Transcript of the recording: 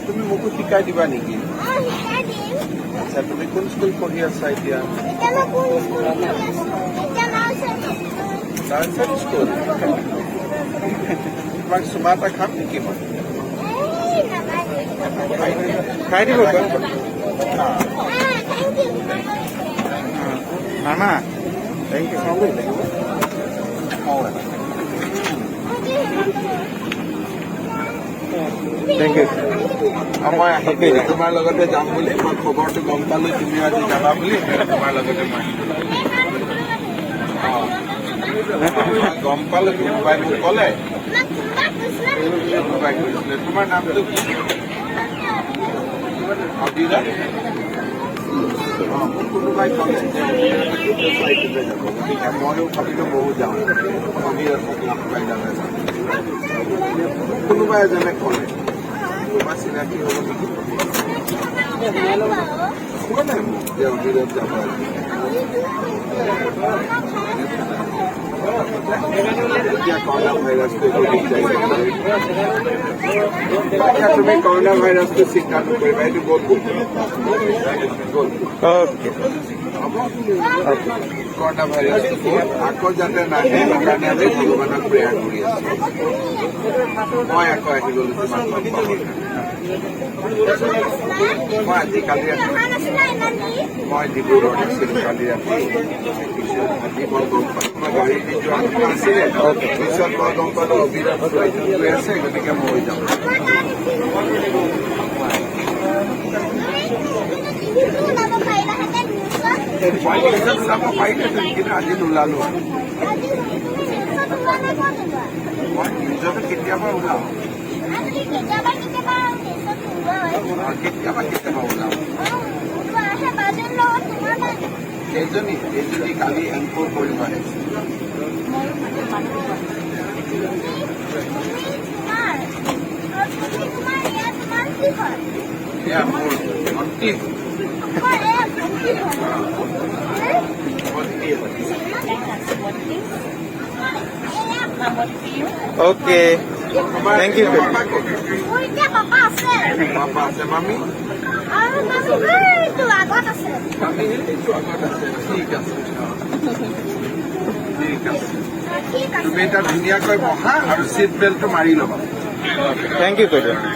তুমি মোকো শিকাই দিবা নেকি? আচ্ছা, তুমি কোন স্কুল পঢ়ি আছা এতিয়া? Nursery school. তোমাক চুমা এটা খাম নেকি মই? খাই দিব মামা। Thank you. Thank you. মই আহিম, তোমাৰ লগতে যাম বুলি মই খবৰটো গম পালো, তুমি আজি যাবা বুলি তোমাৰ লগতে মই গম পালো। কোনোবাই মোক ক'লে, কোনোবাই কৈছিলে। তোমাৰ নামটো কি? অবিৰা। মোক কোনোবাই ক'লে যে অবিৰা যাব, গতিকে ময়ো ভাবিলো ময়ো যাওঁ। অবিৰা কোনোবাই যাবে, কোনোবাই এজনে ক'লে। তোমাৰ চিনাকি হ'ব নেকি? কোৱা নাই মোক যে অবিৰত যাব। এতিয়া কৰোণা ভাইৰাছটো তুমি কৰোণা ভাইৰাছটো চিন্তা নকৰিবা, এইটো গ'ল গ'ল। কৰোণা ভাইৰাছটো গ'ল, আকৌ যাতে নাহে সেইকাৰণে আমি ভগৱানক প্ৰেয়াৰ কৰি আছো। মই আকৌ আহি গ'লো তোমাৰ মই আজি কালি ৰাতি মই ডিব্ৰুগড়ত আছিলো কালি ৰাতি। আজি মই গম পালো, মই গাড়ী দি যোৱা আছিলে। পিছত মই গম পালো অবিৰত গৈ আছে, গতিকে মই যাম। ওলাব পাৰিলেহেঁতেন, কিন্তু আজি নোলালো। মই নিজকে কেতিয়াবা ওলাওঁ, কেতিয়াবা ওলাওঁ। এইজনী কালি এংকৰ কৰিব আহিছে। এয়া মোৰ ভণ্টি। Okay, thank U. পাপা আছে, মামী? ঠিক আছে, ঠিক আছে। তুমি এতিয়া ধুনীয়াকৈ বহা আৰু চিট বেল্টটো মাৰি ল'বা। Thank U.